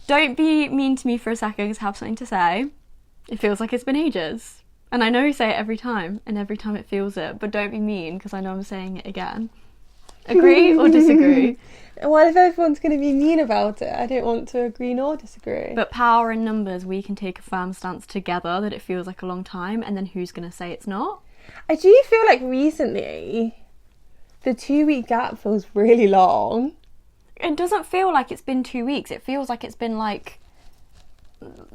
Don't be mean to me for a second because I have something to say. It feels like it's been ages. And I know you say it every time, and every time it feels it, but don't be mean because I know I'm saying it again. Agree or disagree? Well, if everyone's going to be mean about it, I don't want to agree nor disagree. But power in numbers, we can take a firm stance together that it feels like a long time, and then who's going to say it's not? I do feel like recently, the 2-week gap feels really long. It doesn't feel like it's been 2 weeks. It feels like it's been like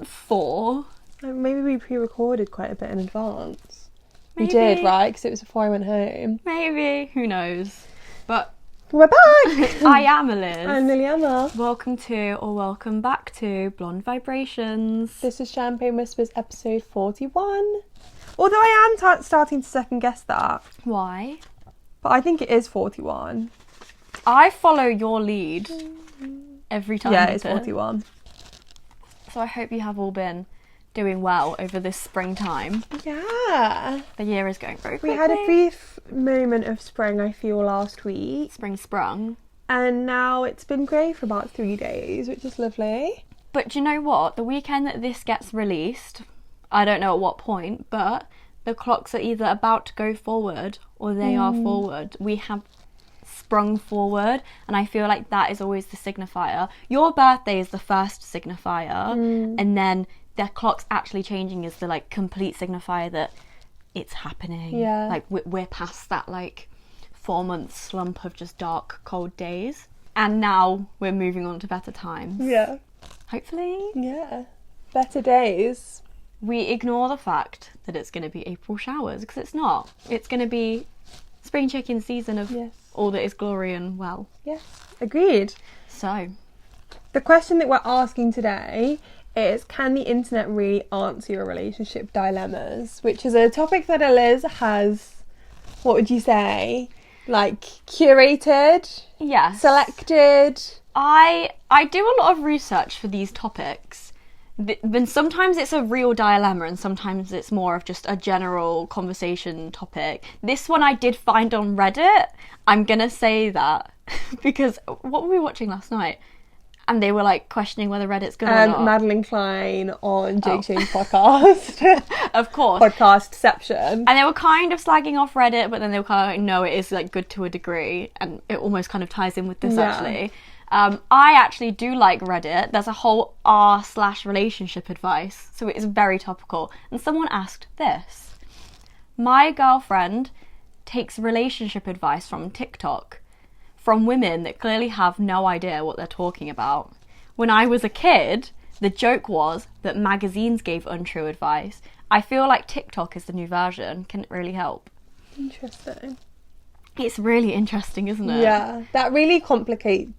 4. Maybe we pre-recorded quite a bit in advance. Maybe. We did, right? Because it was before I went home. Maybe. Who knows? But we're back! I am Liz. I'm Liliana. Welcome to, or welcome back to, Blonde Vibrations. This is Champagne Whispers episode 41. Although I am starting to second guess that. Why? But I think it is 41. I follow your lead every time. Yeah, it's 41. So I hope you have all been doing well over this springtime. Yeah. The year is going very quickly. We had a brief moment of spring, I feel, last week. Spring sprung. And now it's been grey for about 3 days, which is lovely. But do you know what? The weekend that this gets released, I don't know at what point, but the clocks are either about to go forward or they are forward. We have sprung forward, and I feel like that is always the signifier. Your birthday is the first signifier, and then the clock's actually changing is the like complete signifier that it's happening. Yeah. Like we're past that like 4-month slump of just dark, cold days, and now we're moving on to better times. Yeah. Hopefully. Yeah. Better days. We ignore the fact that it's going to be April showers because it's not. It's going to be spring chicken season of all that is glory and well. Yes. Agreed. So, the question that we're asking today is, can the internet really answer your relationship dilemmas? Which is a topic that Liz has, what would you say, like curated? yes. Selected? I do a lot of research for these topics. Then sometimes it's a real dilemma and sometimes it's more of just a general conversation topic. This one I did find on Reddit. I'm gonna say that because what were we watching last night? And they were like questioning whether Reddit's good or not. Madeline Klein on Jake Shane's podcast. Of course. Podcastception. And they were kind of slagging off Reddit, but then they were kind of like, no, it is like good to a degree. And it almost kind of ties in with this actually. I actually do like Reddit. There's a whole r/relationship advice, so it is very topical. And someone asked this. My girlfriend takes relationship advice from TikTok from women that clearly have no idea what they're talking about. When I was a kid, the joke was that magazines gave untrue advice. I feel like TikTok is the new version. Can it really help? Interesting. It's really interesting, isn't it? Yeah, that really complicates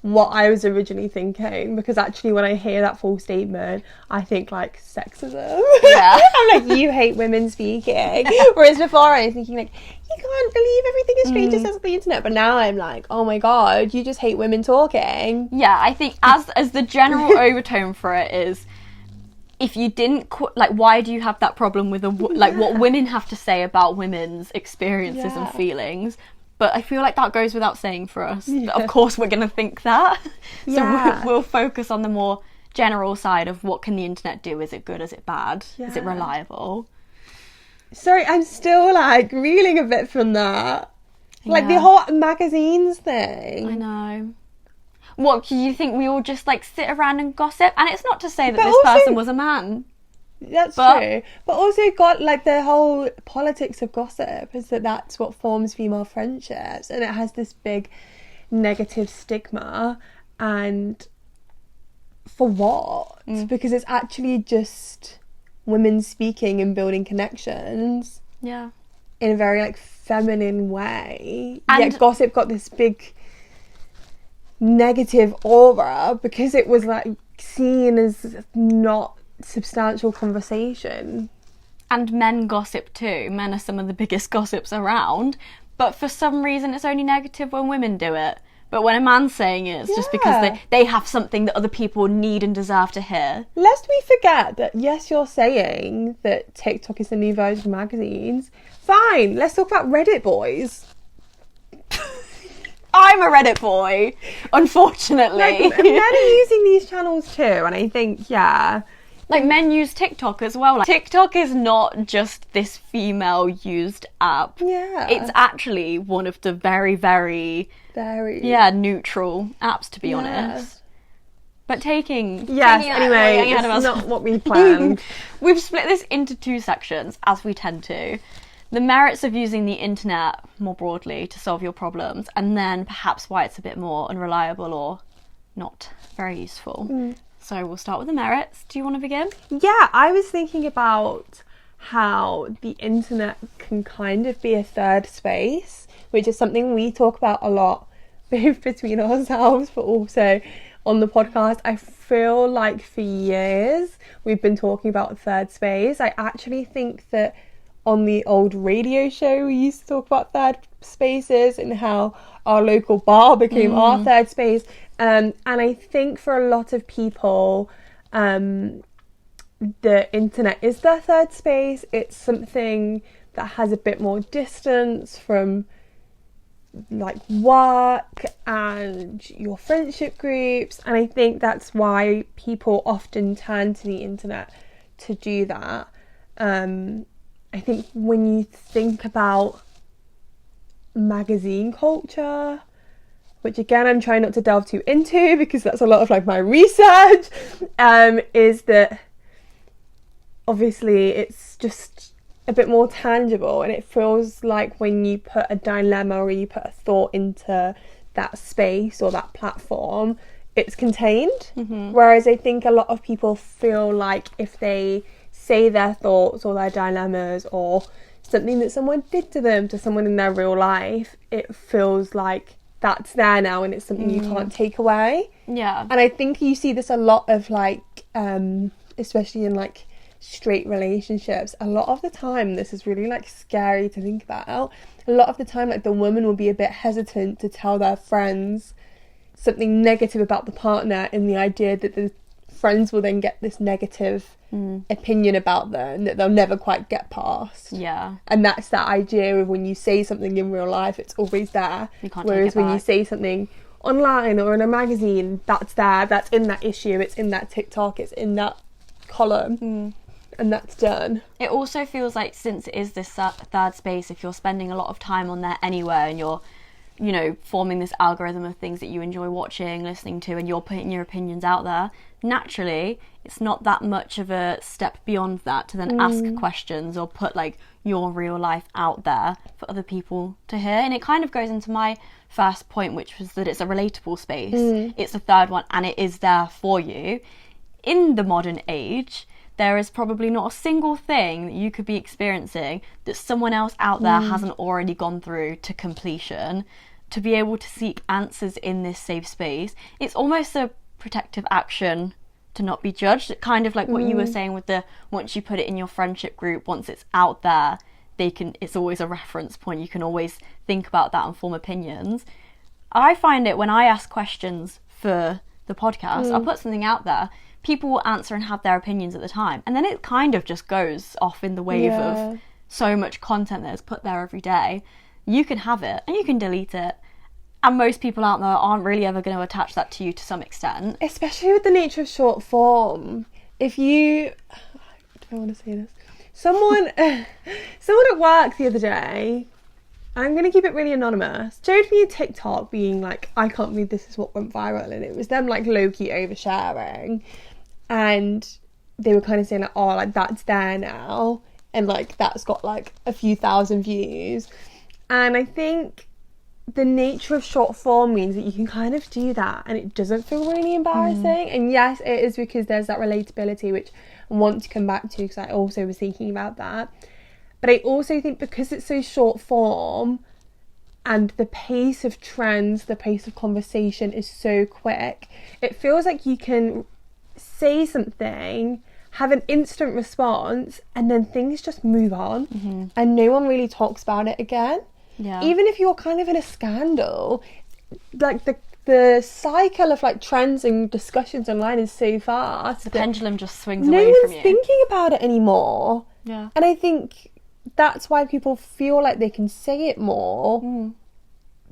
what I was originally thinking, because actually when I hear that full statement I think like sexism. Yeah. I'm like, you hate women speaking. Whereas before I was thinking like, you can't believe everything a stranger says on the internet, but now I'm like, oh my god, you just hate women talking. Yeah, I think as the general overtone for it is, if you didn't like, why do you have that problem with like what women have to say about women's experiences and feelings? But I feel like that goes without saying for us. Yeah. Of course we're going to think that. So we'll focus on the more general side of what can the internet do? Is it good? Is it bad? Yeah. Is it reliable? Sorry, I'm still like reeling a bit from that. Like the whole magazines thing. I know. What, do you think we all just like sit around and gossip? And it's not to say that this person was a man. That's true. But also got like the whole politics of gossip is that's what forms female friendships, and it has this big negative stigma. And for what? Because it's actually just women speaking and building connections. Yeah. In a very like feminine way. And yet gossip got this big negative aura because it was like seen as not substantial conversation. And men gossip too. Men are some of the biggest gossips around, but for some reason it's only negative when women do it. But when a man's saying it, it's just because they have something that other people need and deserve to hear. Lest we forget that, yes, you're saying that TikTok is the new version of magazines. Fine, let's talk about Reddit boys. I'm a Reddit boy, unfortunately. Like, men are using these channels too, and I think, yeah. Like, men use TikTok as well. Like, TikTok is not just this female-used app. Yeah. It's actually one of the very, very... neutral apps, to be honest. But taking... Yes, anyway, it's not what we planned. We've split this into two sections, as we tend to. The merits of using the internet more broadly to solve your problems, and then perhaps why it's a bit more unreliable or not very useful. So we'll start with the merits. Do you want to begin? Yeah, I was thinking about how the internet can kind of be a third space, which is something we talk about a lot, both between ourselves, but also on the podcast. I feel like for years we've been talking about third space. I actually think that on the old radio show we used to talk about third spaces and how our local bar became our third space. And I think for a lot of people, the internet is their third space. It's something that has a bit more distance from like work and your friendship groups. And I think that's why people often turn to the internet to do that. I think when you think about magazine culture, which again I'm trying not to delve too into because that's a lot of like my research, is that obviously it's just a bit more tangible, and it feels like when you put a dilemma or you put a thought into that space or that platform, it's contained. Whereas I think a lot of people feel like if they say their thoughts or their dilemmas or something that someone did to them, to someone in their real life, it feels like that's there now and it's something you can't take away. Yeah. And I think you see this a lot of like, especially in like straight relationships, a lot of the time, this is really like scary to think about, a lot of the time like the woman will be a bit hesitant to tell their friends something negative about the partner, in the idea that the friends will then get this negative opinion about them that they'll never quite get past. Yeah. And that's that idea of when you say something in real life, it's always there. You can't Whereas take it when you back. say something online or in a magazine, that's there, that's in that issue, it's in that TikTok, it's in that column, and that's done. It also feels like, since it is this third space, if you're spending a lot of time on there anywhere and you're, you know, forming this algorithm of things that you enjoy watching, listening to, and you're putting your opinions out there, naturally it's not that much of a step beyond that to then ask questions or put like your real life out there for other people to hear. And it kind of goes into my first point, which was that it's a relatable space. It's the third one, and it is there for you. In the modern age, there is probably not a single thing that you could be experiencing that someone else out there hasn't already gone through to completion. To be able to seek answers in this safe space, it's almost a protective action to not be judged. Kind of like what you were saying with the, once you put it in your friendship group, once it's out there, it's always a reference point. You can always think about that and form opinions. I find it when I ask questions for the podcast, I'll put something out there, people will answer and have their opinions at the time, and then it kind of just goes off in the wave of so much content that is put there every day. You can have it and you can delete it, and most people out there aren't really ever going to attach that to you to some extent. Especially with the nature of short form. If you... do I want to say this? Someone at work the other day, I'm going to keep it really anonymous, showed me a TikTok being like, I can't believe this is what went viral, and it was them like low-key oversharing, and they were kind of saying like, oh, like that's there now, and like that's got like a few thousand views. And I think the nature of short form means that you can kind of do that and it doesn't feel really embarrassing. And yes, it is because there's that relatability, which I want to come back to, because I also was thinking about that. But I also think because it's so short form and the pace of trends, the pace of conversation is so quick, it feels like you can say something, have an instant response, and then things just move on and no one really talks about it again. Yeah. Even if you're kind of in a scandal, like the cycle of like trends and discussions online is so fast. The pendulum just swings no away from one's you. thinking about it anymore. Yeah. And I think that's why people feel like they can say it more,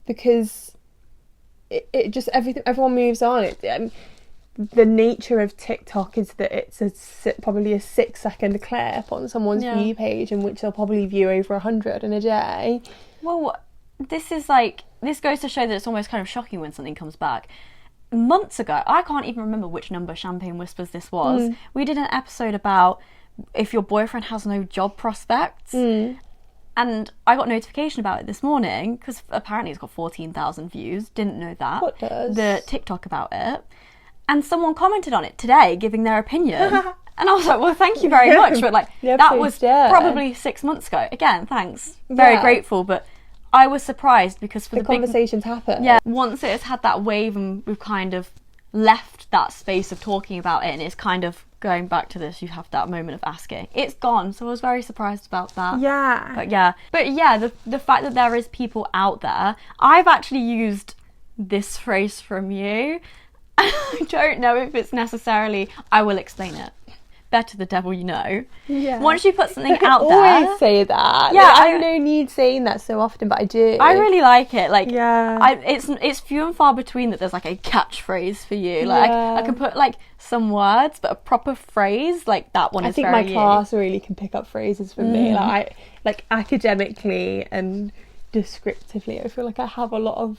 because it just everyone moves on. The nature of TikTok is that it's probably a 6-second clip on someone's view page, in which they'll probably view over 100 in a day. Well, this goes to show that it's almost kind of shocking when something comes back. Months ago, I can't even remember which number Champagne Whispers this was. We did an episode about if your boyfriend has no job prospects. And I got notification about it this morning, because apparently it's got 14,000 views. Didn't know that. What does? The TikTok about it. And someone commented on it today, giving their opinion. And I was like, well, thank you very much. But that was probably 6 months ago. Again, thanks. Very grateful. But I was surprised because the conversations happen. Yeah, once it has had that wave and we've kind of left that space of talking about it, and it's kind of going back to this, you have that moment of asking. It's gone, so I was very surprised about that. Yeah. But yeah, the fact that there is people out there. I've actually used this phrase from you. I don't know if it's necessarily... I will explain it. Better the devil you know. Yeah. Once you put something out there... I always say that. Yeah, I have no need saying that so often, but I do. I really like it. It's few and far between that there's a catchphrase for you. I can put some words, but a proper phrase like that one is very... I think my class really can pick up phrases for me. Academically and descriptively, I feel like I have a lot of...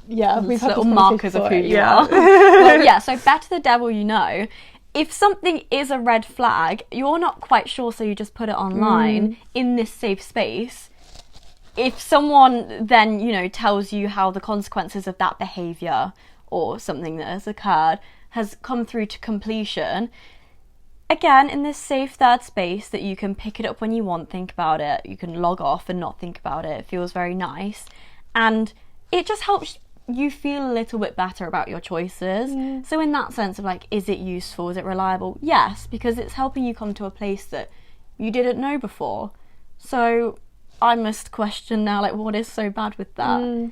Yeah, we've had little markers of who you are. Well, so better the devil you know. If something is a red flag, you're not quite sure, so you just put it online in this safe space. If someone then, tells you how the consequences of that behaviour or something that has occurred has come through to completion, again, in this safe third space that you can pick it up when you want, think about it, you can log off and not think about it, it feels very nice. And it just helps you feel a little bit better about your choices. So in that sense of is it useful, is it reliable? Yes, because it's helping you come to a place that you didn't know before. So I must question now, what is so bad with that?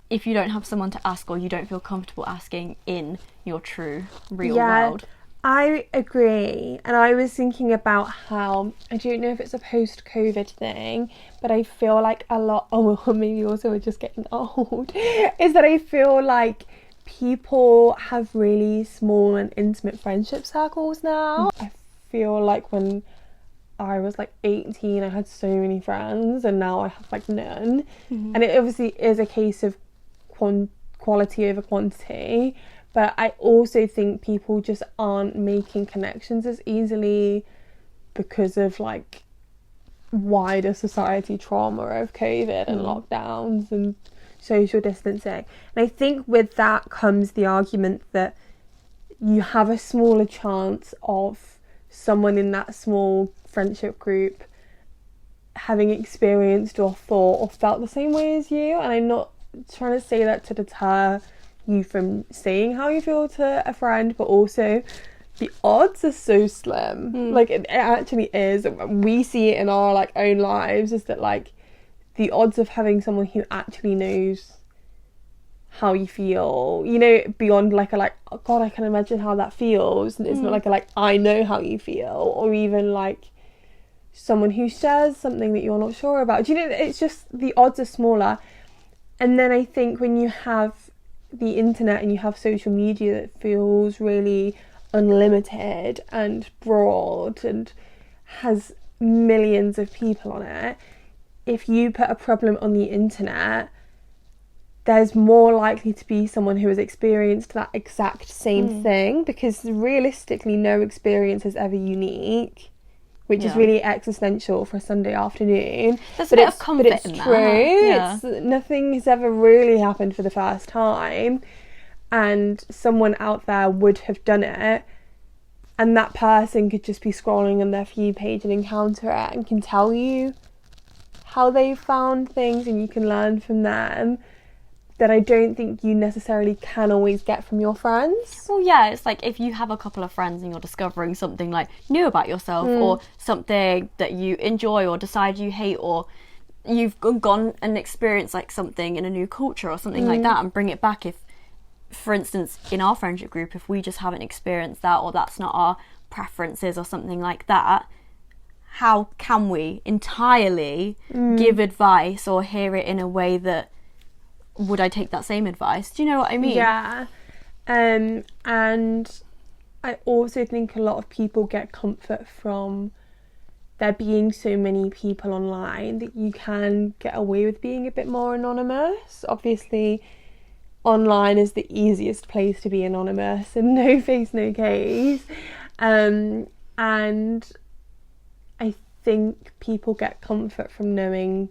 If you don't have someone to ask, or you don't feel comfortable asking in your true real world. I agree, and I was thinking about how, I don't know if it's a post-COVID thing, but I feel like a lot, maybe also we're just getting old, is that I feel like people have really small and intimate friendship circles now. I feel like when I was 18, I had so many friends, and now I have none. And it obviously is a case of quality over quantity. But I also think people just aren't making connections as easily because of wider society trauma of COVID and lockdowns and social distancing. And I think with that comes the argument that you have a smaller chance of someone in that small friendship group having experienced or thought or felt the same way as you. And I'm not trying to say that to deter you from saying how you feel to a friend, but also the odds are so slim. It actually is. We see it in our own lives, is that the odds of having someone who actually knows how you feel, beyond oh God, I can imagine how that feels, and it's not I know how you feel, or even someone who shares something that you're not sure about. It's just the odds are smaller. And then I think when you have the internet and you have social media that feels really unlimited and broad and has millions of people on it, if you put a problem on the internet, there's more likely to be someone who has experienced that exact same thing, because realistically no experience is ever unique, which is really existential for a Sunday afternoon. There's a bit of comfort in that. But it's true. Yeah. Nothing has ever really happened for the first time, and someone out there would have done it, and that person could just be scrolling on their feed page and encounter it and can tell you how they found things, and you can learn from them, that I don't think you necessarily can always get from your friends. Well, yeah, it's if you have a couple of friends and you're discovering something new about yourself, or something that you enjoy or decide you hate, or you've gone and experienced something in a new culture or something like that, and bring it back. If, for instance, in our friendship group, if we just haven't experienced that, or that's not our preferences or something like that, how can we entirely give advice or hear it in a way that would I take that same advice? Do you know what I mean? Yeah. And I also think a lot of people get comfort from there being so many people online that you can get away with being a bit more anonymous. Obviously, online is the easiest place to be anonymous and no face, no case. And I think people get comfort from knowing,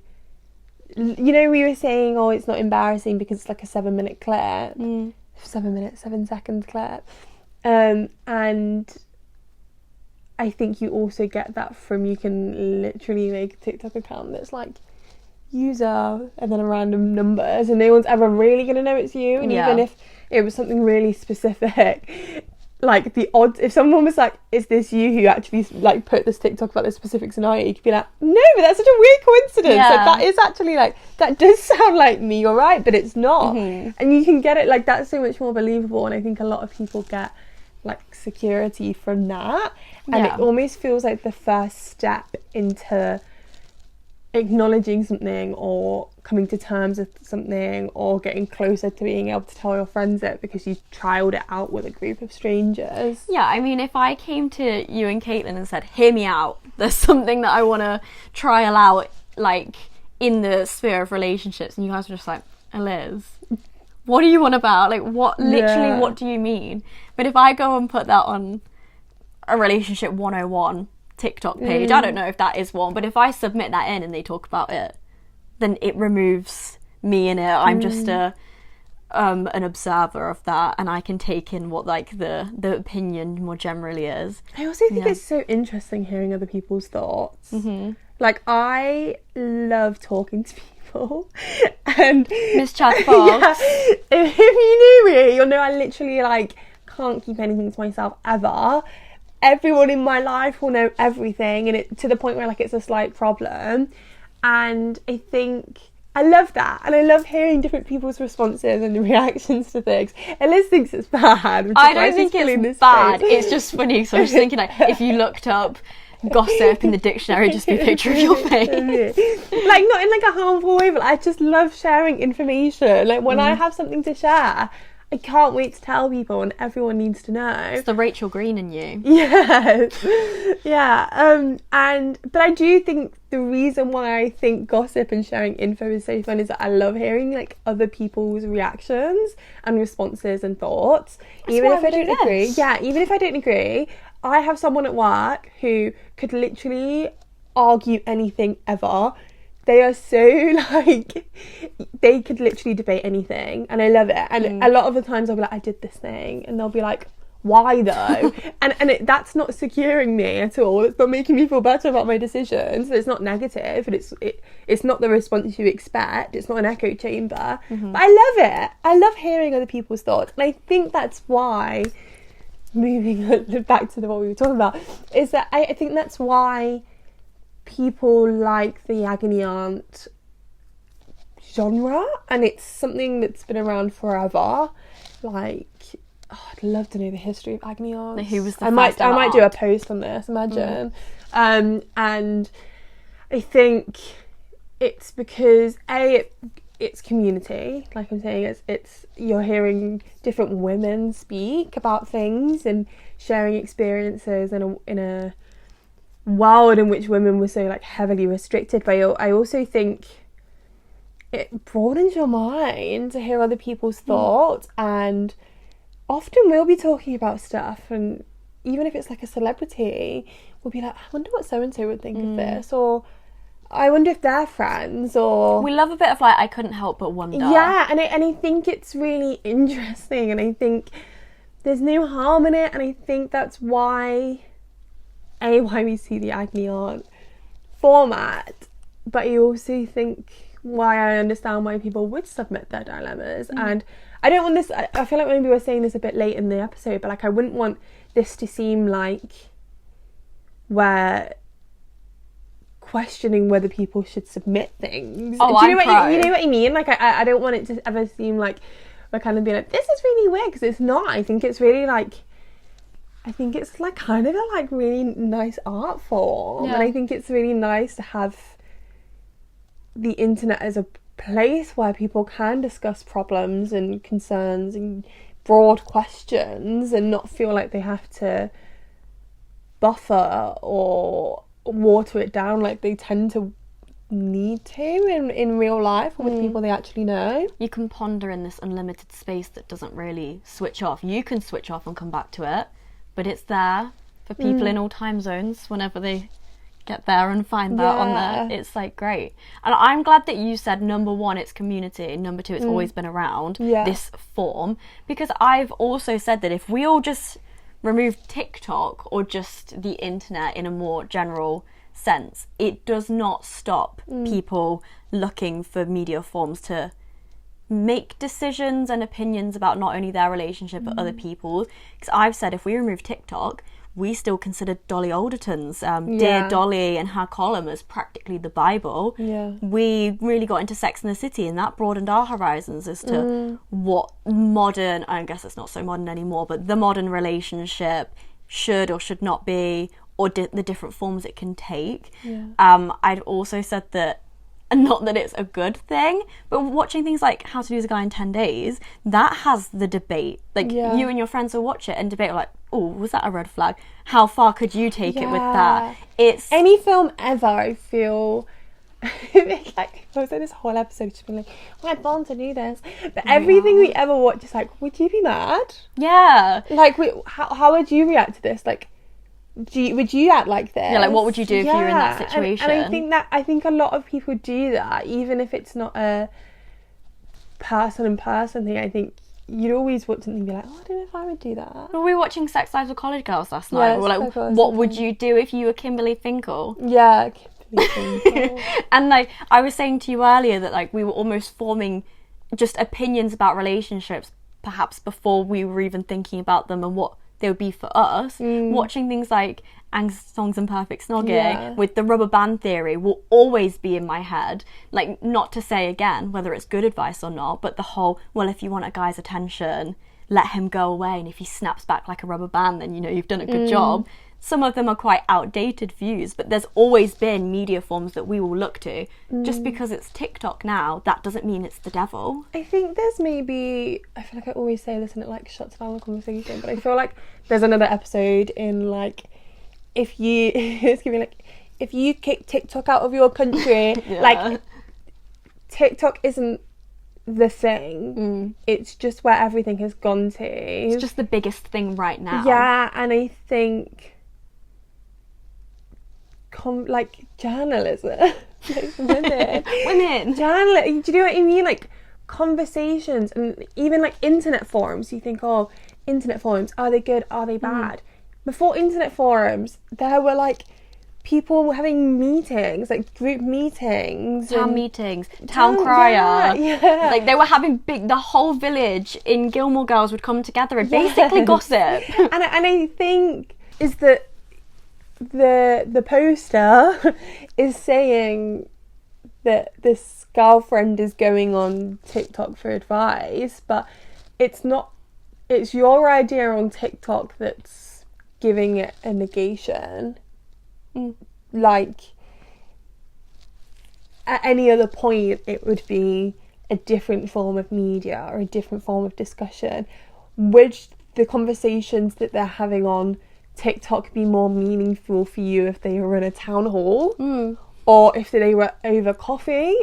you know, we were saying, oh, it's not embarrassing because it's like a 7-minute clip. 7 seconds clip. And I think you also get that from, you can literally make a TikTok account that's like user and then a random numbers, and no one's ever really going to know it's you. And even if it was something really specific, like the odds, if someone was like, is this you who actually like put this TikTok about this specific scenario, you could be like, no, but that's such a weird coincidence. Like, that is actually like, that does sound like me, you're right, but it's not. And you can get it, like, that's so much more believable. And I think a lot of people get like security from that, and it almost feels like the first step into acknowledging something or coming to terms with something or getting closer to being able to tell your friends it because you trialed it out with a group of strangers. Yeah, I mean, if I came to you and Caitlin and said, hear me out, there's something that I want to trial out, like, in the sphere of relationships, and you guys were just like, Eliz, what do you want about? Like, what, literally, what do you mean? But if I go and put that on a relationship 101 TikTok page, I don't know if that is one, but if I submit that in and they talk about it, then it removes me in it. I'm just an observer of that, and I can take in what like the opinion more generally is. I also think it's so interesting hearing other people's thoughts. Like, I love talking to people. And Miss Chatterbox. If you knew me, you'll know I literally like can't keep anything to myself ever. Everyone in my life will know everything, and it to the point where like it's a slight problem. And I think I love that, and I love hearing different people's responses and reactions to things. Eliz thinks it's bad. I don't think it's bad. It's just funny. So I was just thinking, like, if you looked up gossip in the dictionary, just be a picture of your face. Like, not in like a harmful way, but I just love sharing information. Like, when I have something to share, I can't wait to tell people, and everyone needs to know. It's the Rachel Green in you. Yes. But I do think the reason why I think gossip and sharing info is so fun is that I love hearing like other people's reactions and responses and thoughts. Even if I don't agree. Yeah, even if I don't agree, I have someone at work who could literally argue anything ever. They are so, like, they could literally debate anything, and I love it. And a lot of the times I'll be like, I did this thing, and they'll be like, why though? That's not securing me at all. It's not making me feel better about my decisions. It's not negative, and it's not the response you expect. It's not an echo chamber. But I love it. I love hearing other people's thoughts, and I think that's why, moving back to what we were talking about, is that I think that's why people like the agony aunt genre, and it's something that's been around forever. Like, I'd love to know the history of agony aunts. Like, who was the I might do a post on this, imagine. And I think it's because it's community, like I'm saying, it's you're hearing different women speak about things and sharing experiences in a world in which women were so like heavily restricted. But I also think it broadens your mind to hear other people's thoughts, and often we'll be talking about stuff, and even if it's like a celebrity, we'll be like, I wonder what so-and-so would think of this, or I wonder if they're friends, or... We love a bit of like, I couldn't help but wonder. Yeah, and I think it's really interesting, and I think there's no harm in it, and I think that's why we see the agony aunt format, but I also think why I understand why people would submit their dilemmas. And I don't want this, I feel like maybe we're saying this a bit late in the episode, but like I wouldn't want this to seem like we're questioning whether people should submit things. Oh, Do you know what I mean? Like I don't want it to ever seem like we're kind of being like, this is really weird, because it's not. I think it's really like, I think it's like kind of a like really nice art form, and I think it's really nice to have the internet as a place where people can discuss problems and concerns and broad questions and not feel like they have to buffer or water it down like they tend to need to in real life with people they actually know. You can ponder in this unlimited space that doesn't really switch off. You can switch off and come back to it, but it's there for people in all time zones whenever they get there and find that on there. It's like great. And I'm glad that you said, number one, it's community, number two, it's always been around, this form, because I've also said that if we all just remove TikTok or just the internet in a more general sense, it does not stop people looking for media forms to make decisions and opinions about not only their relationship but other people's. Because I've said if we remove TikTok, we still consider Dolly Alderton's Dear Dolly and her column as practically the Bible. We really got into Sex and the City, and that broadened our horizons as to what modern, I guess it's not so modern anymore, but the modern relationship should or should not be, or the different forms it can take. I'd also said that, and not that it's a good thing, but watching things like How to Lose a Guy in 10 Days, that has the debate. Like, you and your friends will watch it and debate, like, oh, was that a red flag? How far could you take it with that? It's... Any film ever, I feel... like, I was in this whole episode just being like, oh, I'm born to do this. But everything we ever watch is like, would you be mad? Yeah. Like, how would you react to this? Like, would you act like this? Yeah, like what would you do if you were in that situation? And I think a lot of people do that, even if it's not a person thing. I think you'd always watch something and be like, oh, I don't know if I would do that. We were watching Sex Lives of College Girls last night. We were like, what would you do if you were Kimberly Finkel? Yeah, Kimberly Finkel. And like I was saying to you earlier that like we were almost forming just opinions about relationships perhaps before we were even thinking about them and what they would be for us. Watching things like Angus, Thongs and Perfect Snogging with the rubber band theory will always be in my head. Like, not to say again whether it's good advice or not, but the whole, well, if you want a guy's attention, let him go away, and if he snaps back like a rubber band, then you know you've done a good job. Some of them are quite outdated views, but there's always been media forms that we will look to. Just because it's TikTok now, that doesn't mean it's the devil. I think there's maybe, I feel like I always say this and it like shuts down the conversation, but I feel like there's another episode in like, if you, it's gonna be like, if you kick TikTok out of your country, like, TikTok isn't the thing. It's just where everything has gone to. It's just the biggest thing right now. Yeah, and I think like journalism, like women, journalism. Do you know what I mean? Like conversations and even like internet forums. You think, oh, internet forums, are they good? Are they bad? Before internet forums, there were like people having meetings, like group meetings, town meetings, town crier. Yeah. Like they were having the whole village in Gilmore Girls would come together and basically gossip. And I think is that the poster is saying that this girlfriend is going on TikTok for advice, but it's not. It's your idea on TikTok that's giving it a negation. Like at any other point it would be a different form of media or a different form of discussion. Would the conversations that they're having on TikTok be more meaningful for you if they were in a town hall or if they were over coffee?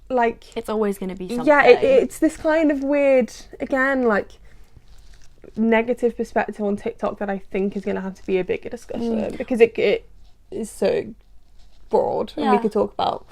Like it's always going to be something. Yeah, it's this kind of weird, again, like negative perspective on TikTok that I think is going to have to be a bigger discussion because it is so broad and we could talk about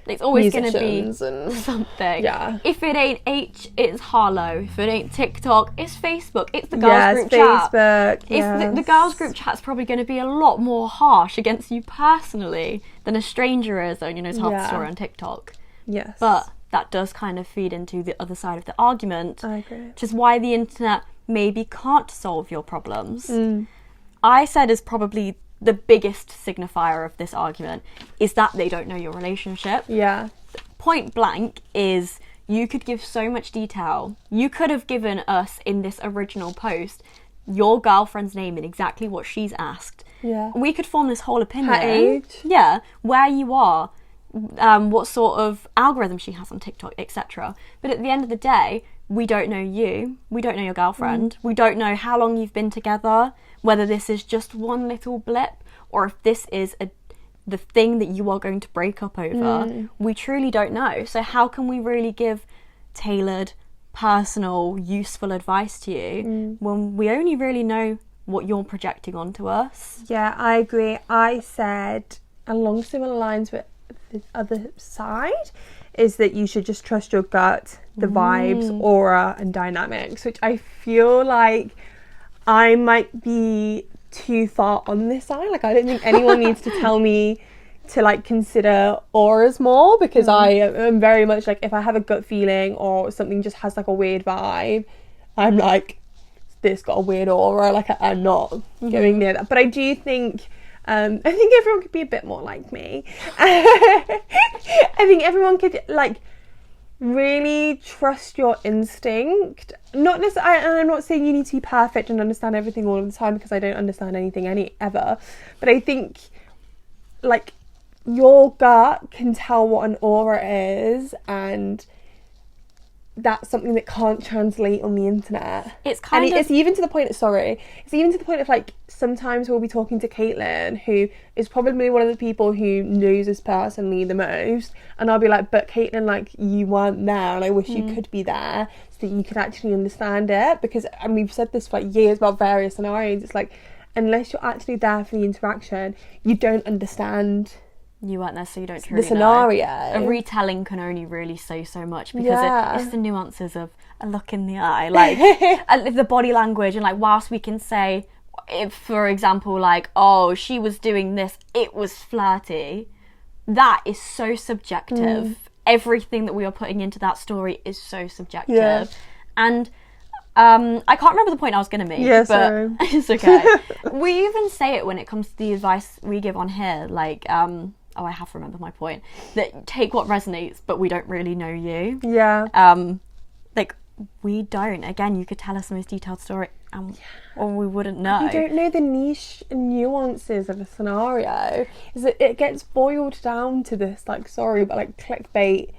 it's always going to be and something. Yeah. If it ain't H, it's Harlow. If it ain't TikTok, it's Facebook. It's the girls group chat. Facebook. It's the girls group chat's probably going to be a lot more harsh against you personally than a stranger is. Only knows half the story on TikTok. Yes. But that does kind of feed into the other side of the argument. I agree. Which is why the internet maybe can't solve your problems. I said is probably the biggest signifier of this argument is that they don't know your relationship. Yeah. Point blank is you could give so much detail. You could have given us in this original post your girlfriend's name and exactly what she's asked. Yeah. We could form this whole opinion. Her age. Yeah. Where you are. what sort of algorithm she has on TikTok, etc. But at the end of the day, we don't know you, we don't know your girlfriend, we don't know how long you've been together, whether this is just one little blip or if this is the thing that you are going to break up over. We truly don't know. So how can we really give tailored, personal, useful advice to you when we only really know what you're projecting onto us? Yeah, I agree. I said along similar lines with the other side is that you should just trust your gut, the vibes, aura and dynamics, which I feel like I might be too far on this side. Like, I don't think anyone needs to tell me to like consider auras more, because I am very much like, if I have a gut feeling or something just has like a weird vibe, I'm like, this got a weird aura, like I'm not going near that. But I do think I think everyone could be a bit more like me. I think everyone could like really trust your instinct. Not necessarily, and I'm not saying you need to be perfect and understand everything all of the time, because I don't understand anything ever. But I think like your gut can tell what an aura is, and that's something that can't translate on the internet. It's even to the point of like, sometimes we'll be talking to Caitlin, who is probably one of the people who knows us personally the most, and I'll be like, but Caitlin, like, you weren't there and I wish you could be there so that you could actually understand it. Because, and we've said this for like years about various scenarios, it's like, unless you're actually there for the interaction, you don't understand. You weren't there, so you don't truly the scenario. Know. A retelling can only really say so much, because it's the nuances of a look in the eye, like the body language, and like, whilst we can say, if, for example, like, oh, she was doing this, it was flirty, that is so subjective. Everything that we are putting into that story is so subjective. And I can't remember the point I was going to make, but it's okay. We even say it when it comes to the advice we give on here, like, I have remembered my point, that take what resonates, but we don't really know you. Like, we don't. Again, you could tell us the most detailed story, or we wouldn't know. You don't know the niche and nuances of a scenario. Is that it gets boiled down to this, like, sorry, but like clickbait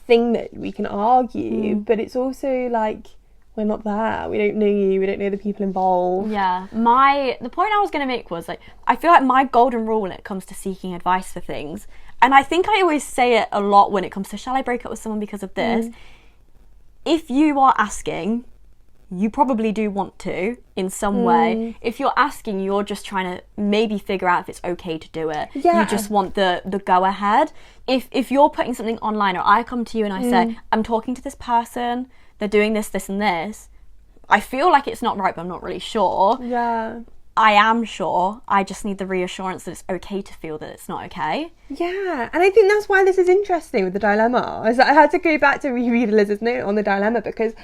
thing that we can argue, but it's also like, we're not there. We don't know you. We don't know the people involved. Yeah. The point I was going to make was, like, I feel like my golden rule when it comes to seeking advice for things, and I think I always say it a lot when it comes to, shall I break up with someone because of this? If you are asking, you probably do want to in some way. If you're asking, you're just trying to maybe figure out if it's okay to do it. You just want the go ahead. If you're putting something online, or I come to you and I say, I'm talking to this person, they're doing this, this and this, I feel like it's not right, but I'm not really sure. I am sure. I just need the reassurance that it's okay to feel that it's not okay. Yeah, and I think that's why this is interesting with the dilemma. I had to go back to reread Liz's note on the dilemma, because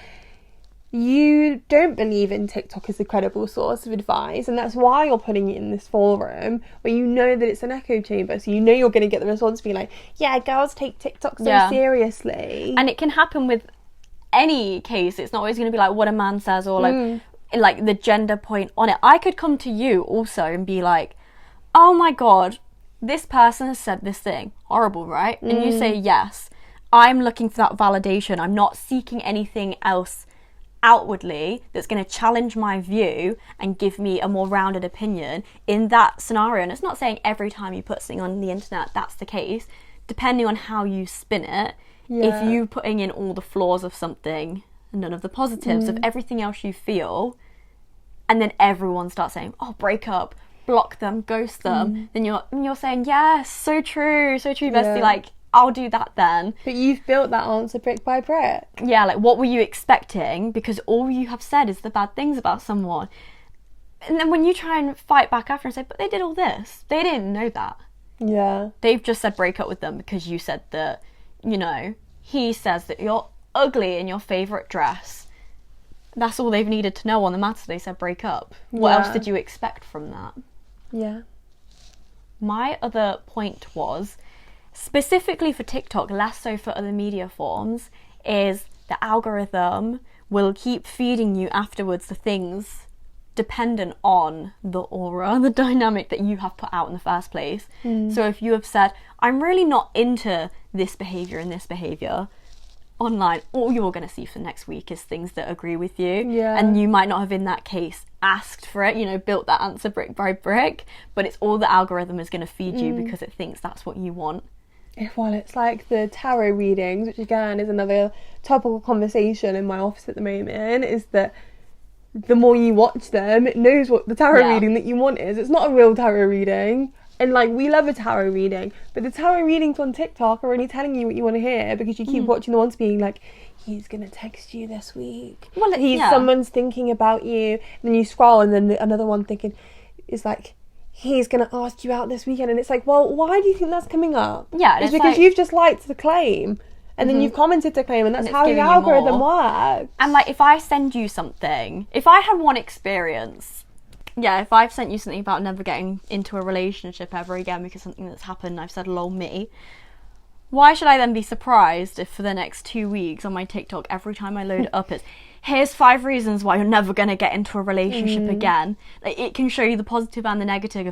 you don't believe in TikTok as a credible source of advice, and that's why you're putting it in this forum where you know that it's an echo chamber, so you know you're going to get the response being like, yeah, girls take TikTok so seriously. And it can happen with any case. It's not always going to be like what a man says, or like the gender point on it. I could come to you also and be like, oh my god, this person has said this thing, horrible, right? And you say, yes, I'm looking for that validation. I'm not seeking anything else outwardly that's going to challenge my view and give me a more rounded opinion in that scenario. And it's not saying every time you put something on the internet that's the case, depending on how you spin it. If you putting in all the flaws of something and none of the positives of everything else you feel, and then everyone starts saying, oh, break up, block them, ghost them, then you're saying, yes, so true, bestie, like, I'll do that then. But you've built that answer brick by brick. Yeah, like, what were you expecting? Because all you have said is the bad things about someone. And then when you try and fight back after and say, but they did all this, they didn't know that. Yeah. They've just said break up with them because you said that, you know, he says that you're ugly in your favourite dress. That's all they've needed to know on the matter. They said break up. What else did you expect from that? Yeah. My other point was, specifically for TikTok, less so for other media forms, is the algorithm will keep feeding you afterwards the things dependent on the aura, the dynamic that you have put out in the first place. So if you have said, I'm really not into this behaviour and this behaviour, online, all you're going to see for the next week is things that agree with you. And you might not have, in that case, asked for it, you know, built that answer brick by brick, but it's all the algorithm is going to feed you because it thinks that's what you want. Well, it's like the tarot readings, which again is another topical conversation in my office at the moment, is that the more you watch them, it knows what the tarot reading that you want is. It's not a real tarot reading. And, like, we love a tarot reading, but the tarot readings on TikTok are only telling you what you want to hear because you keep watching the ones being like, he's going to text you this week. Well, someone's thinking about you. And then you scroll, and then another one thinking is like, he's going to ask you out this weekend. And it's like, well, why do you think that's coming up? Yeah, it's because you've just liked the claim. And then you've commented to claim, and that's how the algorithm works. And, like, if I send you something, if I had one experience, if I've sent you something about never getting into a relationship ever again because something that's happened and I've said, lol, me, why should I then be surprised if for the next 2 weeks on my TikTok, every time I load it up, it's, here's 5 reasons why you're never going to get into a relationship again. Like, it can show you the positive and the negative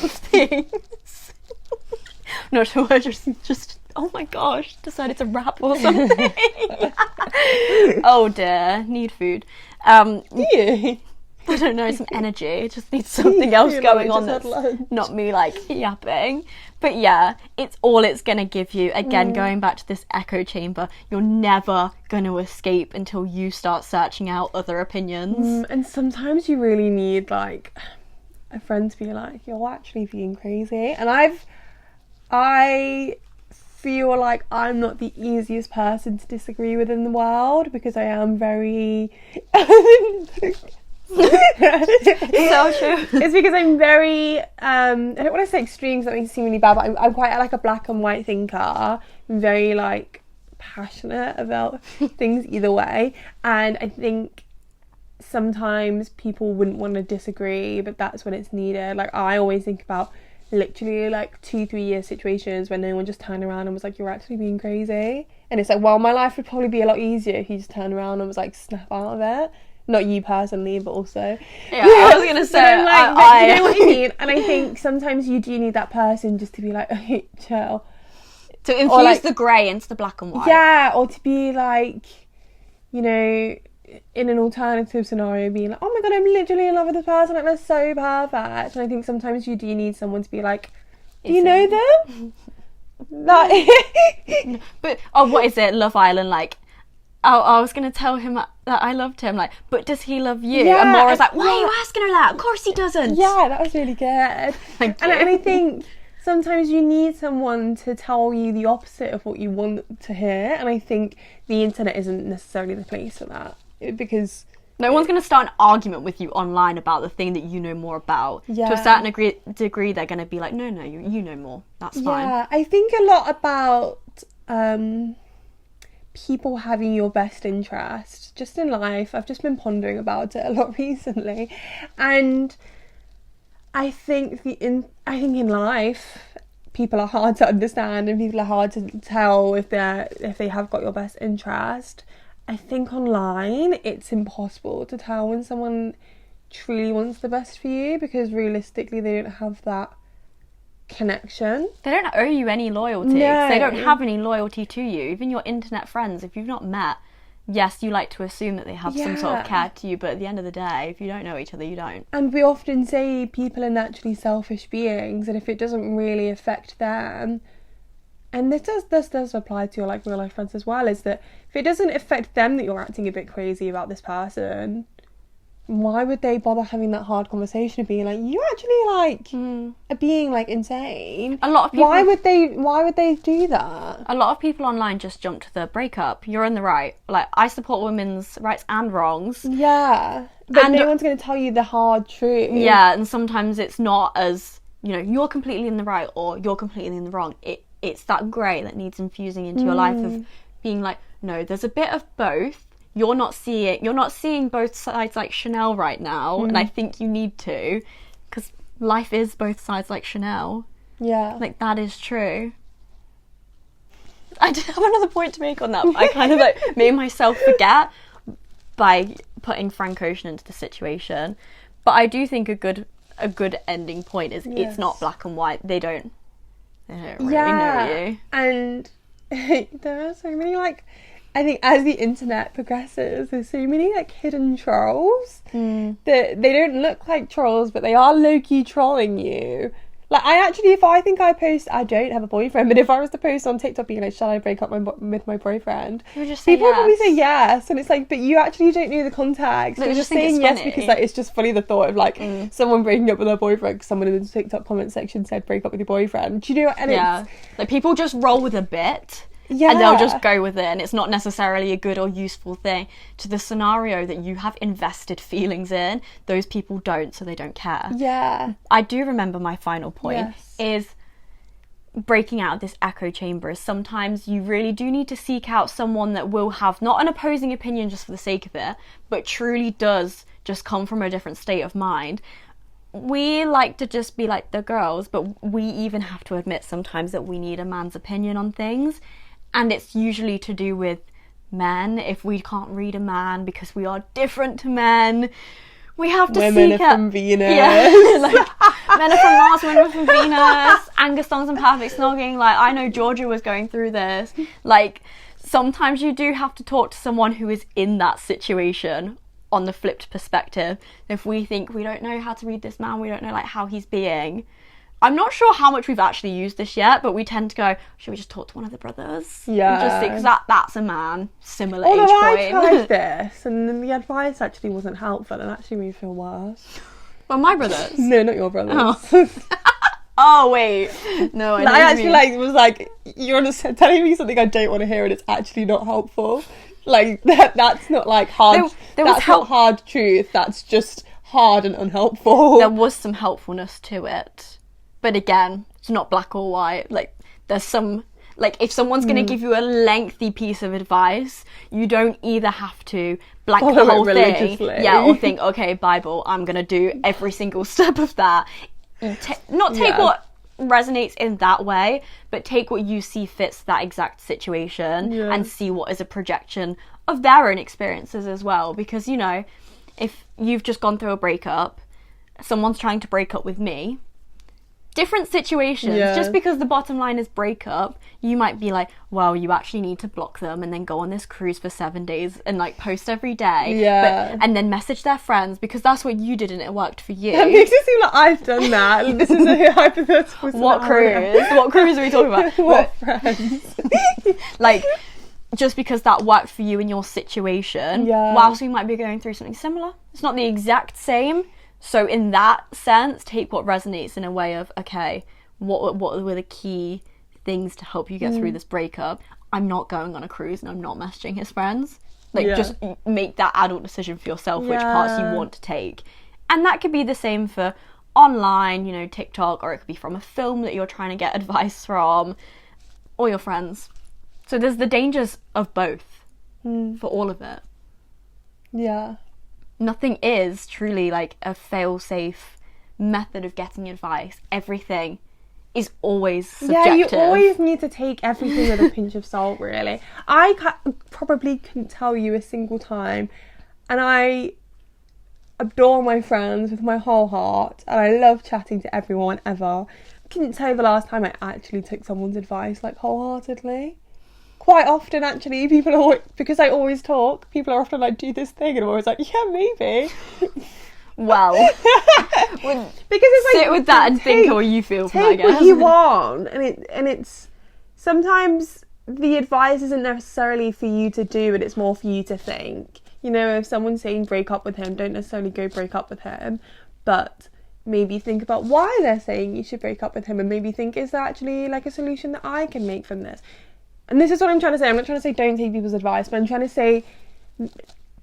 of things. I'm not sure, I just oh my gosh, decided to rap or something. Oh dear, need food. I don't know, some energy. It just needs something else going on that's not me, like, yapping. But yeah, it's going to give you. Again, going back to this echo chamber, you're never going to escape until you start searching out other opinions. And sometimes you really need, like, a friend to be like, you're actually being crazy. And I feel like I'm not the easiest person to disagree with in the world because I am very... So true. It's because I'm very I don't want to say extreme because that makes it seem really bad, but I'm quite like a black and white thinker. I'm very, like, passionate about things either way, and I think sometimes people wouldn't want to disagree, but that's when it's needed. Like, I always think about literally like 2-3 year situations when no one just turned around and was like, you're actually being crazy, and it's like, well, my life would probably be a lot easier if you just turned around and was like, snap out of it. Not you personally, but also... Yeah, I was going to say... I'm like, you know what I mean? And I think sometimes you do need that person just to be like, okay, chill. To infuse, like, the grey into the black and white. Yeah, or to be like, you know, in an alternative scenario, being like, oh my God, I'm literally in love with this person, like, they're so perfect. And I think sometimes you do need someone to be like, do you know them? Like... But, what is it? Love Island, like... Oh, I was going to tell him that I loved him, like, but does he love you? Yeah, and Maura's like, why are you asking her that? Of course he doesn't. Yeah, that was really good. Thank you. And I think sometimes you need someone to tell you the opposite of what you want to hear, and I think the internet isn't necessarily the place for that, because... No one's going to start an argument with you online about the thing that you know more about. Yeah. To a certain degree, they're going to be like, no, you know more. That's fine. Yeah, I think a lot about... people having your best interest just in life. I've just been pondering about it a lot recently, and I think in life people are hard to understand and people are hard to tell if they have got your best interest. I think online it's impossible to tell when someone truly wants the best for you because realistically they don't have that connection. They don't owe you any loyalty. No. They don't have any loyalty to you. Even your internet friends, if you've not met, yes, you like to assume that they have some sort of care to you, but at the end of the day, if you don't know each other, you don't. And we often say people are naturally selfish beings, and if it doesn't really affect them, and this does apply to your, like, real life friends as well, is that if it doesn't affect them that you're acting a bit crazy about this person, why would they bother having that hard conversation of being like, you actually, like, are being, like, insane? A lot of people... Why would they do that? A lot of people online just jump to the breakup. You're in the right. Like, I support women's rights and wrongs. Yeah. But no one's going to tell you the hard truth. Yeah, and sometimes it's not as, you know, you're completely in the right or you're completely in the wrong. It's that grey that needs infusing into your life of being like, no, there's a bit of both. You're not seeing both sides like Chanel right now, and I think you need to, because life is both sides like Chanel. Yeah. Like, that is true. I did have another point to make on that, but I kind of, like, made myself forget by putting Frank Ocean into the situation. But I do think a good ending point is it's not black and white. They don't really know you. And there are so many, like, I think as the internet progresses, there's so many, like, hidden trolls that they don't look like trolls, but they are low-key trolling you. Like, if I post, I don't have a boyfriend, but if I was to post on TikTok being like, shall I break up with my boyfriend? People would probably say yes, and it's like, but you actually don't know the context. They're just saying yes because, like, it's just funny, the thought of, like, someone breaking up with their boyfriend because someone in the TikTok comment section said, break up with your boyfriend. Do you know what? And like, people just roll with a bit. Yeah. And they'll just go with it, and it's not necessarily a good or useful thing to the scenario that you have invested feelings in. Those people don't, so they don't care. Yeah. I do remember my final point is breaking out of this echo chamber is sometimes you really do need to seek out someone that will have not an opposing opinion just for the sake of it, but truly does just come from a different state of mind. We like to just be like the girls, but we even have to admit sometimes that we need a man's opinion on things. And it's usually to do with men. If we can't read a man because we are different to men, we have to women seek are out... from Venus. Yeah, like, men are from Mars, women are from Venus. Angus, Thongs and Perfect Snogging. Like, I know Georgia was going through this. Like, sometimes you do have to talk to someone who is in that situation on the flipped perspective. If we think we don't know how to read this man, we don't know, like, how he's being... I'm not sure how much we've actually used this yet, but we tend to go, should we just talk to one of the brothers? Yeah. Just think, because that's a man, similar age point. I tried this, and then the advice actually wasn't helpful, and actually made me feel worse. Well, my brothers? No, not your brothers. Oh, oh wait. No, I actually, was like, you're just telling me something I don't want to hear, and it's actually not helpful. Like, that's not, like, hard. That's not hard truth. That's just hard and unhelpful. There was some helpfulness to it. But again, it's not black or white. Like, there's some... Like, if someone's going to give you a lengthy piece of advice, you don't either have to blank the whole thing. Yeah, or think, okay, Bible, I'm going to do every single step of that. Not take what resonates in that way, but take what you see fits that exact situation and see what is a projection of their own experiences as well. Because, you know, if you've just gone through a breakup, someone's trying to break up with me, different situations. Just because the bottom line is breakup, you might be like, well, you actually need to block them and then go on this cruise for 7 days and, like, post every day. And then message their friends because that's what you did and it worked for you. That makes it seem like I've done that. This is a hypothetical scenario. What cruise? What cruise are we talking about? What friends? Like, just because that worked for you in your situation, whilst we might be going through something similar, it's not the exact same. So in that sense, take what resonates in a way of, okay, what were the key things to help you get through this breakup? I'm not going on a cruise and I'm not messaging his friends. Like, just make that adult decision for yourself, which parts you want to take. And that could be the same for online, you know, TikTok, or it could be from a film that you're trying to get advice from, or your friends. So there's the dangers of both for all of it. Yeah. Nothing is truly like a fail-safe method of getting advice. Everything is always subjective. Yeah, you always need to take everything with a pinch of salt, really. I probably couldn't tell you a single time, and I adore my friends with my whole heart, and I love chatting to everyone ever. I couldn't tell you the last time I actually took someone's advice, like, wholeheartedly. Quite often, actually, people are always, because I always talk, people are often like, do this thing, and I'm always like, yeah, maybe. Well, because it's like, sit with that and think how you feel from that, I guess. Take what you want, and it's sometimes the advice isn't necessarily for you to do, but it's more for you to think. You know, if someone's saying break up with him, don't necessarily go break up with him, but maybe think about why they're saying you should break up with him, and maybe think, is there actually like a solution that I can make from this? And this is what I'm trying to say. I'm not trying to say don't take people's advice, but I'm trying to say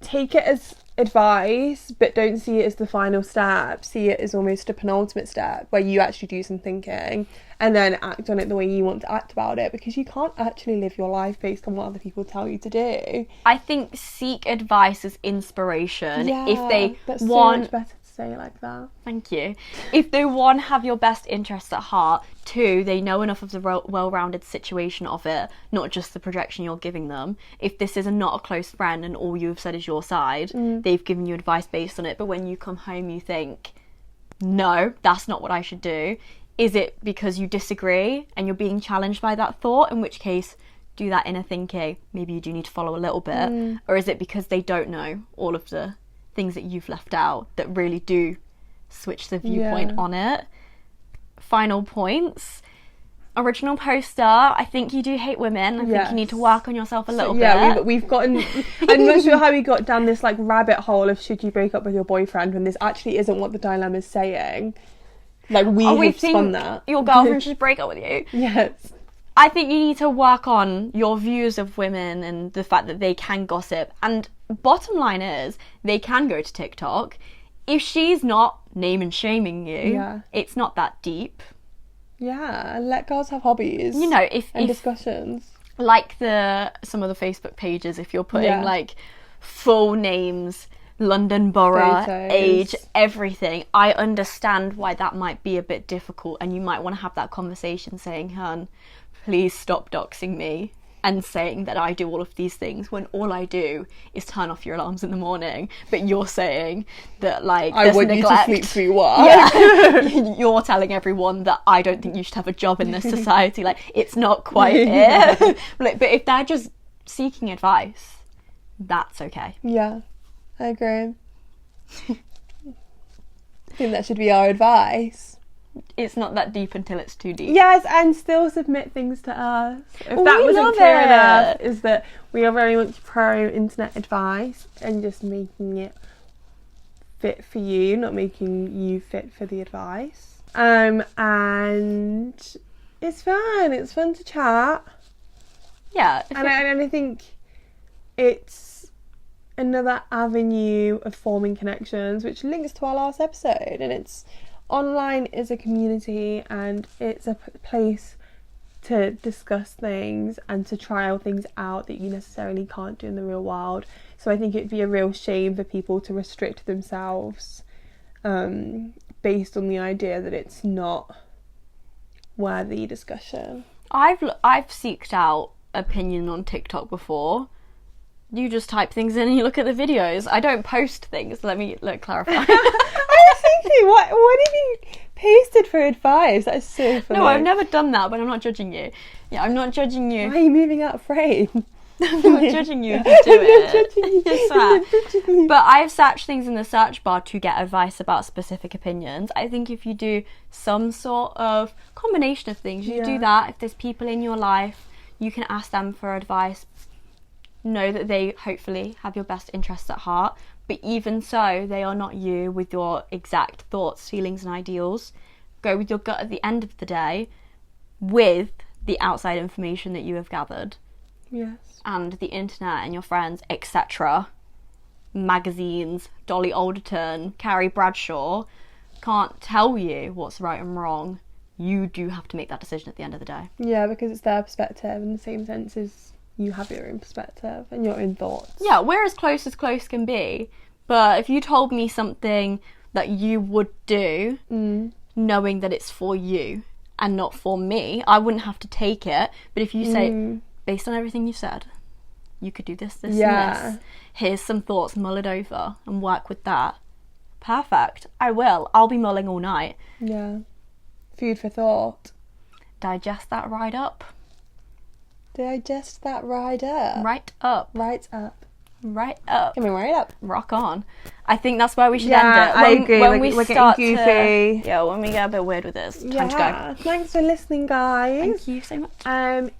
take it as advice, but don't see it as the final step. See it as almost a penultimate step where you actually do some thinking and then act on it the way you want to act about it, because you can't actually live your life based on what other people tell you to do. I think seek advice as inspiration. Yeah, if they that's want so much better to say it like that. Thank you. If they, one, have your best interests at heart, two, they know enough of the well-rounded situation of it, not just the projection you're giving them. If this is not a close friend and all you've said is your side, they've given you advice based on it, but when you come home you think, no, that's not what I should do. Is it because you disagree and you're being challenged by that thought, in which case do that inner thinking, maybe you do need to follow a little bit, or is it because they don't know all of the things that you've left out that really do switch the viewpoint on it? Final points. Original poster, I think you do hate women. I think you need to work on yourself a little bit. Yeah, we've gotten... I'm not sure how we got down this like rabbit hole of should you break up with your boyfriend when this actually isn't what the dilemma is saying. Like, we've spun that. Your girlfriend should break up with you. Yes. I think you need to work on your views of women and the fact that they can gossip. And bottom line is, they can go to TikTok. If she's not name and shaming you, it's not that deep. Yeah, and let girls have hobbies. You know, and discussions. Like some of the Facebook pages, if you're putting like full names, London borough, photos, age, everything, I understand why that might be a bit difficult, and you might want to have that conversation saying, hun, please stop doxing me and saying that I do all of these things when all I do is turn off your alarms in the morning, but you're saying that, like, I want neglect. you to sleep through what? Yeah. You're telling everyone that I don't think you should have a job in this society. Like, it's not quite it. But if they're just seeking advice, that's okay. Yeah, I agree. I think that should be our advice. It's not that deep until it's too deep. Yes, and still submit things to us. If that wasn't clear enough, is that we are very much pro internet advice and just making it fit for you, not making you fit for the advice. And it's fun. It's fun to chat. Yeah. And I think it's another avenue of forming connections, which links to our last episode, and it's online is a community and it's a place to discuss things and to trial things out that you necessarily can't do in the real world. So I think it'd be a real shame for people to restrict themselves based on the idea that it's not worthy discussion. I've seeked out opinion on TikTok before. You just type things in and you look at the videos. I don't post things. Let me clarify. I was thinking, what have you pasted for advice? That's so funny. No, I've never done that, but I'm not judging you. Yeah, I'm not judging you. Why are you moving out of frame? I'm not judging you if you do it. Yes, right. But I've searched things in the search bar to get advice about specific opinions. I think if you do some sort of combination of things, you do that. If there's people in your life, you can ask them for advice. Know that they hopefully have your best interests at heart, but even so, they are not you with your exact thoughts, feelings and ideals. Go with your gut at the end of the day with the outside information that you have gathered. Yes. And the internet and your friends, etc. Magazines, Dolly Alderton, Carrie Bradshaw can't tell you what's right and wrong. You do have to make that decision at the end of the day. Yeah, because it's their perspective in the same sense as you have your own perspective and your own thoughts. Yeah, we're as close can be. But if you told me something that you would do, knowing that it's for you and not for me, I wouldn't have to take it. But if you say, based on everything you said, you could do this, and this. Here's some thoughts, mull it over and work with that. Perfect. I will. I'll be mulling all night. Yeah. Food for thought. Digest that right up. Digest that right up. Right up. Right up. Right up. Coming right up. Rock on. I think that's where we should end it. I agree. When we're getting goofy. When we get a bit weird with this. Time to go. Thanks for listening, guys. Thank you so much.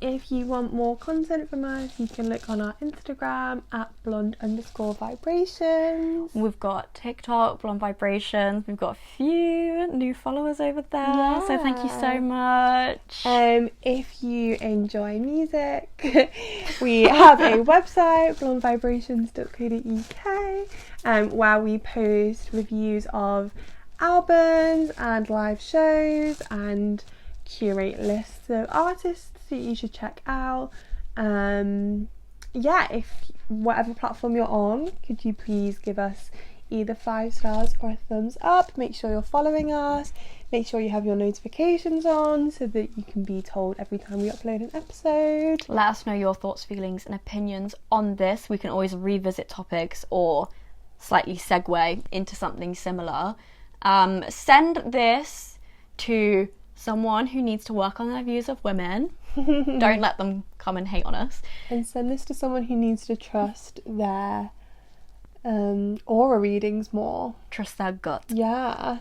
If you want more content from us, you can look on our Instagram at blonde_vibrations. We've got TikTok, Blonde Vibrations. We've got a few new followers over there. So thank you so much. If you enjoy music, we have a website, blondevibrations.co.uk, where we post reviews of albums and live shows and curate lists of artists that you should check out. If whatever platform you're on, could you please give us either 5 stars or a thumbs up. Make sure you're following us. Make sure you have your notifications on so that you can be told every time we upload an episode. Let us know your thoughts, feelings and opinions on this. We can always revisit topics or slightly segue into something similar. Send this to someone who needs to work on their views of women. Don't let them come and hate on us. And send this to someone who needs to trust their aura readings more. Trust their gut. Yeah.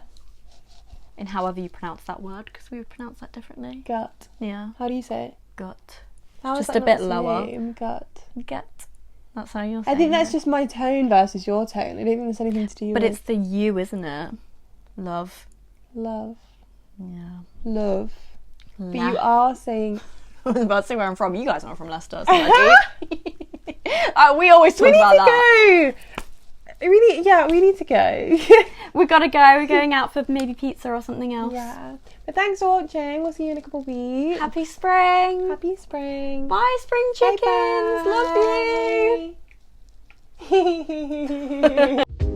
In however you pronounce that word, because we would pronounce that differently. Gut. Yeah. How do you say it? Gut. How is Just that a bit not lower. same? Gut. Gut. That's how you're saying I think that's it. just my tone versus your tone. I don't think there's anything to do But with... it's the you, isn't it? Love. Love. Yeah. Love. But you are saying... I was about to say where I'm from. You guys aren't from Leicester. So we always talk about that. We need to go. We gotta go. We're going out for maybe pizza or something else. Yeah. But thanks for watching. We'll see you in a couple of weeks. Happy spring. Happy spring. Bye, spring chickens. Bye-bye. Love you.